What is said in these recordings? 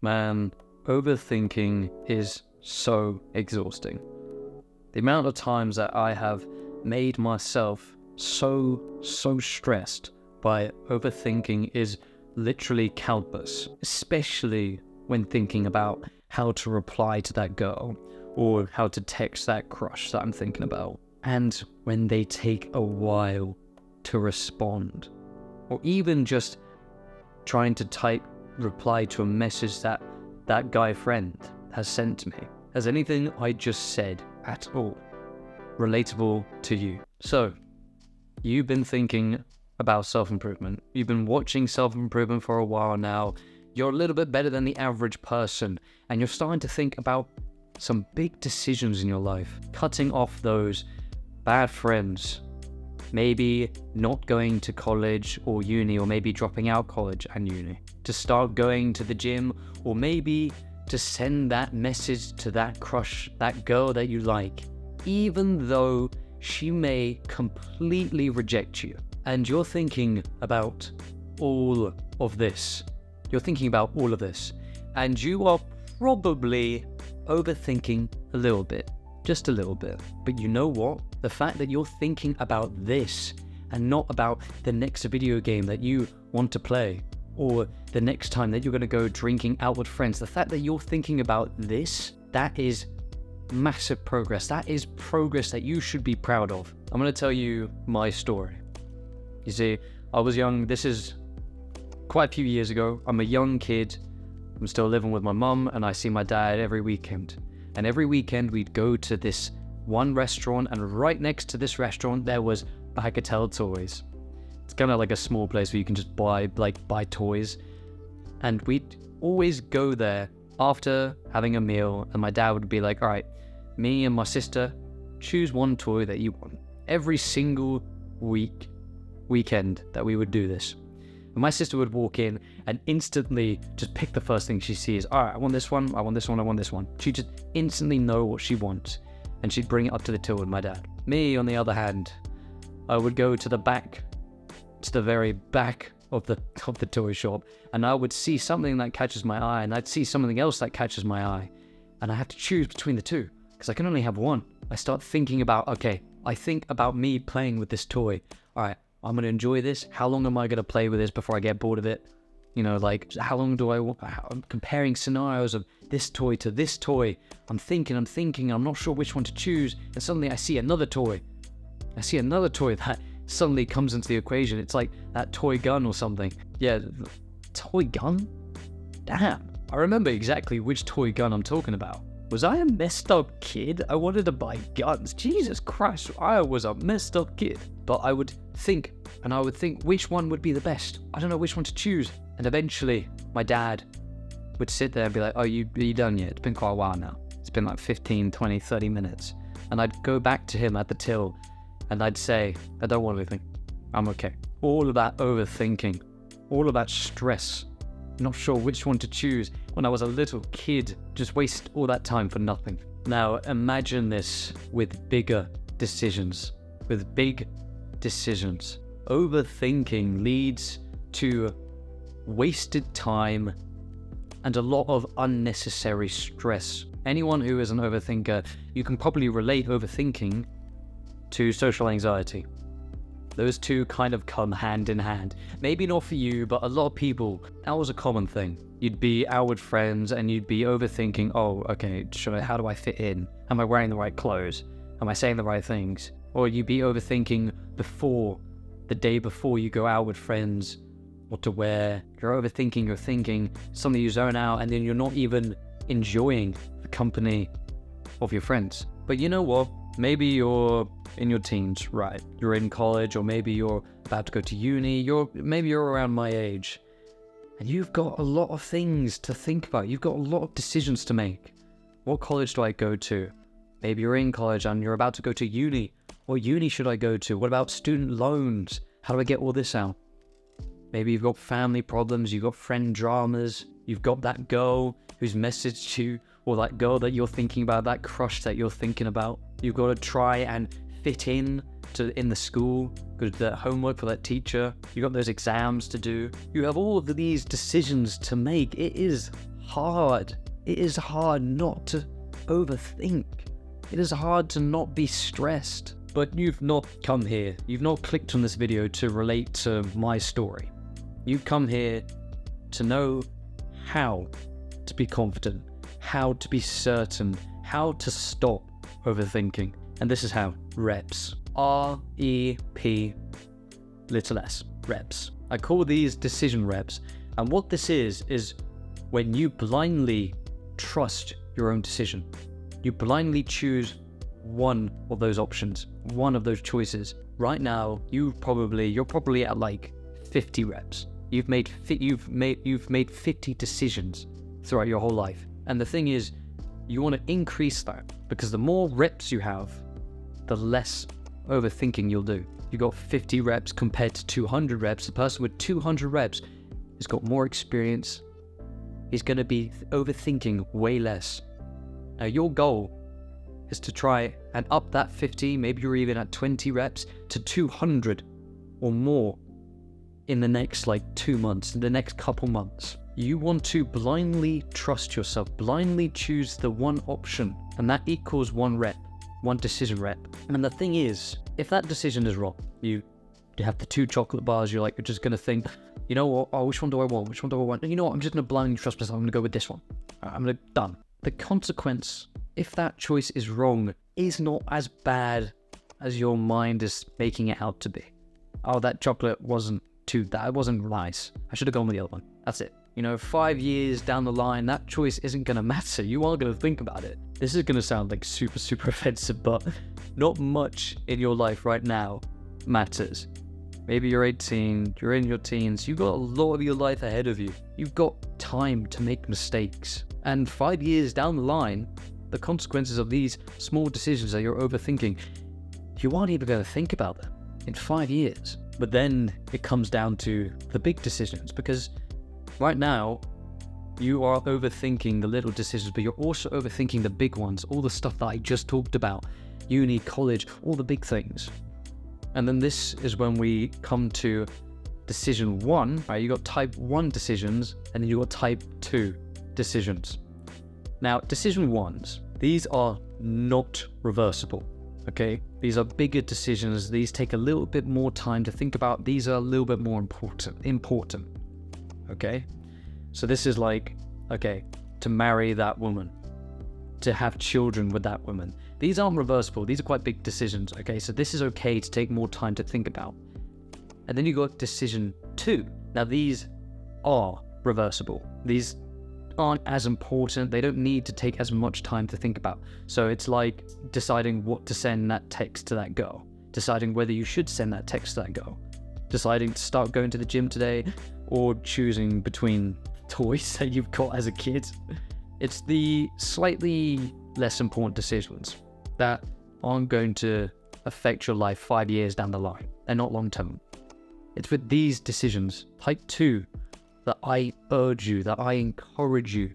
Man, overthinking is so exhausting. The amount of times that I have made myself so stressed by overthinking is literally countless, especially when thinking about how to reply to that girl or how to text that crush that I'm thinking about. And when they take a while to respond, or even just trying to reply to a message that guy friend has sent to me. Has anything I just said at all relatable to you? So, you've been thinking about self-improvement. You've been watching self-improvement for a while now. You're a little bit better than the average person, and you're starting to think about some big decisions in your life. Cutting off those bad friends, maybe not going to college or uni, or maybe dropping out college and uni, to start going to the gym, or maybe to send that message to that crush, that girl that you like, even though she may completely reject you. And you're thinking about all of this. And you are probably overthinking a little bit. Just a little bit. But you know what? The fact that you're thinking about this and not about the next video game that you want to play, or the next time that you're going to go drinking out with friends, the fact that you're thinking about this, that is massive progress. That is progress that you should be proud of. I'm going to tell you my story. You see, I was young. This is quite a few years ago. I'm a young kid. I'm still living with my mum, and I see my dad every weekend. And every weekend we'd go to this one restaurant, and right next to this restaurant there was Bagatelle Toys. It's kind of like a small place where you can just buy toys. And we'd always go there after having a meal, and my dad would be like, all right, me and my sister, choose one toy that you want. Every single weekend that we would do this. And my sister would walk in and instantly just pick the first thing she sees. All right, I want this one, I want this one, I want this one. She'd just instantly know what she wants, and she'd bring it up to the till with my dad. Me, on the other hand, I would go to the very back of the toy shop, and I would see something that catches my eye, and I'd see something else that catches my eye, and I have to choose between the two because I can only have one. I start thinking about, okay, I think about me playing with this toy. All right, I'm going to enjoy this. How long am I going to play with this before I get bored of it? You know, like, how long do I want? I'm comparing scenarios of this toy to this toy. I'm thinking, I'm not sure which one to choose. And suddenly I see another toy. That suddenly comes into the equation. It's like that toy gun or something. Yeah, toy gun? Damn, I remember exactly which toy gun I'm talking about. Was I a messed up kid? I wanted to buy guns. Jesus Christ, I was a messed up kid. But I would think which one would be the best. I don't know which one to choose. And eventually, my dad would sit there and be like, oh, are you done yet? It's been quite a while now. It's been like 15, 20, 30 minutes. And I'd go back to him at the till, and I'd say, I don't want anything. I'm okay. All of that overthinking, all of that stress, not sure which one to choose when I was a little kid, just waste all that time for nothing. Now, imagine this with bigger decisions, Overthinking leads to wasted time and a lot of unnecessary stress. Anyone who is an overthinker, you can probably relate overthinking to social anxiety. Those two kind of come hand in hand. Maybe not for you, but a lot of people, that was a common thing. You'd be out with friends and you'd be overthinking, oh, okay, how do I fit in? Am I wearing the right clothes? Am I saying the right things? Or you'd be overthinking the day before you go out with friends, what to wear. You're overthinking, you're thinking, suddenly you zone out, and then you're not even enjoying the company of your friends. But you know what? Maybe you're in your teens, right? You're in college, or maybe you're about to go to uni, maybe you're around my age, and you've got a lot of things to think about. You've got a lot of decisions to make. What college do I go to? Maybe you're in college and you're about to go to uni. What uni should I go to? What about student loans? How do I get all this out? Maybe you've got family problems, you've got friend dramas, you've got that girl who's messaged you, or that girl that you're thinking about, that crush that you're thinking about. You've got to try and fit in the school, go to the homework for that teacher. You've got those exams to do. You have all of these decisions to make. It is hard. It is hard not to overthink. It is hard to not be stressed. But you've not come here, you've not clicked on this video to relate to my story. You've come here to know how to be confident, how to be certain, how to stop overthinking. And this is how. Reps. R-E-P, little s, reps. I call these decision reps. And what this is when you blindly trust your own decision. You blindly choose one of those options, one of those choices. Right now, you're probably at like 50 reps. You've made 50 decisions throughout your whole life. And the thing is, you want to increase that, because the more reps you have, the less overthinking you'll do. You got 50 reps compared to 200 reps. The person with 200 reps has got more experience. He's going to be overthinking way less. Now, your goal is to try and up that 50, maybe you're even at 20 reps, to 200 or more in the next like 2 months, in the next couple months. You want to blindly trust yourself, blindly choose the one option, and that equals one rep, one decision rep. And the thing is, if that decision is wrong, you have the 2 chocolate bars, you're just going to think, you know what, oh, which one do I want? Which one do I want? You know what, I'm just going to blindly trust myself, I'm going to go with this one. Done. The consequence, if that choice is wrong, is not as bad as your mind is making it out to be. Oh, that chocolate wasn't nice. I should have gone with the other one. That's it. 5 years down the line, that choice isn't going to matter. You are going to think about it. This is going to sound like super, super offensive, but not much in your life right now matters. Maybe you're 18, you're in your teens, you've got a lot of your life ahead of you. You've got time to make mistakes. And 5 years down the line, the consequences of these small decisions that you're overthinking, you aren't even going to think about them in 5 years. But then it comes down to the big decisions, because right now you are overthinking the little decisions, but you're also overthinking the big ones, all the stuff that I just talked about, uni, college, all the big things. And then this is when we come to decision 1, right? You got type 1 decisions, and then you got type 2 decisions. Now, decision 1s, these are not reversible, okay? These are bigger decisions. These take a little bit more time to think about. These are a little bit more important, okay? So this is like, okay, to marry that woman, to have children with that woman. These aren't reversible. These are quite big decisions, okay? So this is okay to take more time to think about. And then you got decision 2. Now, these are reversible. These aren't as important. They don't need to take as much time to think about. So it's like deciding what to send that text to that girl, deciding whether you should send that text to that girl, deciding to start going to the gym today, or choosing between toys that you've got as a kid. It's the slightly less important decisions that aren't going to affect your life 5 years down the line. They're not long term. It's with these decisions, type 2, that I urge you, that I encourage you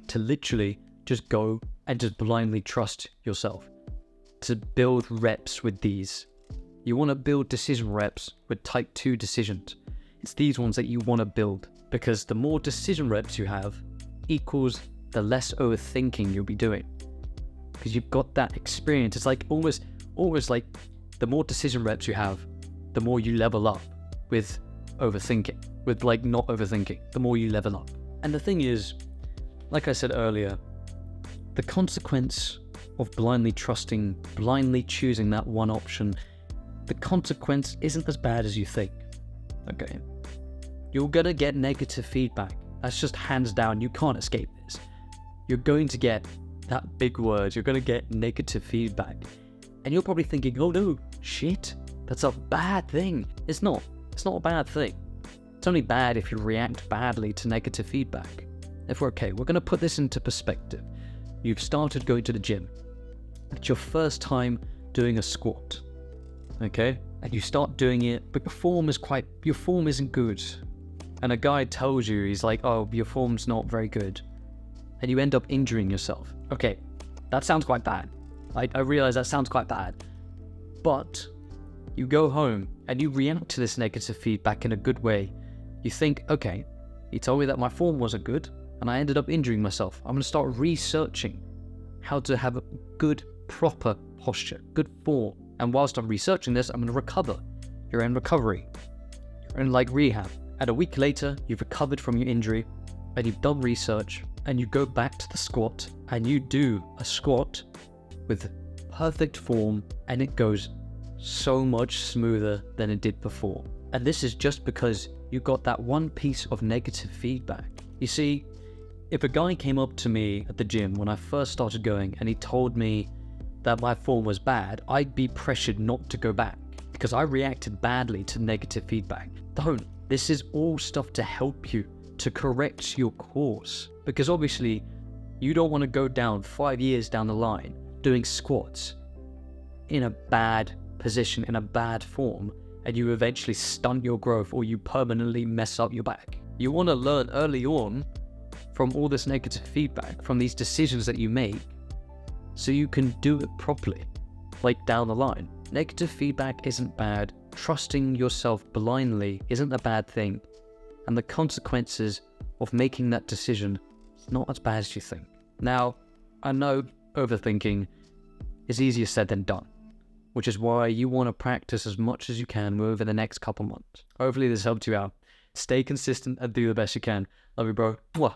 to literally just go and just blindly trust yourself, to build reps with these. You want to build decision reps with type 2 decisions. It's these ones that you want to build, because the more decision reps you have equals the less overthinking you'll be doing, because you've got that experience. It's like almost like the more decision reps you have, the more you level up with overthinking, with like not overthinking, the more you level up. And the thing is, like I said earlier, the consequence of blindly trusting, blindly choosing that one option, the consequence isn't as bad as you think, okay? You're gonna get negative feedback. That's just hands down. You can't escape this. You're going to get that big word. You're gonna get negative feedback. And you're probably thinking, oh no, shit, that's a bad thing. It's not. It's not a bad thing. It's only bad if you react badly to negative feedback. If we're okay, we're gonna put this into perspective. You've started going to the gym. It's your first time doing a squat, okay? And you start doing it, but your form isn't good. And a guy tells you, he's like, oh, your form's not very good. And you end up injuring yourself. Okay, that sounds quite bad. I realize that sounds quite bad. But you go home and you react to this negative feedback in a good way. You think, okay, he told me that my form wasn't good. and I ended up injuring myself. I'm going to start researching how to have a good, proper posture, good form. And whilst I'm researching this, I'm going to recover. You're in recovery. You're in like rehab. And a week later, you've recovered from your injury and you've done research and you go back to the squat and you do a squat with perfect form and it goes so much smoother than it did before. And this is just because you got that one piece of negative feedback. You see, if a guy came up to me at the gym when I first started going and he told me that my form was bad, I'd be pressured not to go back because I reacted badly to negative feedback. Don't. This is all stuff to help you to correct your course, because obviously you don't want to go down 5 years down the line doing squats in a bad position, in a bad form, and you eventually stunt your growth or you permanently mess up your back. You want to learn early on from all this negative feedback, from these decisions that you make, so you can do it properly, like down the line. Negative feedback isn't bad. Trusting yourself blindly isn't a bad thing. And the consequences of making that decision is not as bad as you think. Now, I know overthinking is easier said than done, which is why you want to practice as much as you can over the next couple months. Hopefully this helped you out. Stay consistent and do the best you can. Love you, bro. Mwah.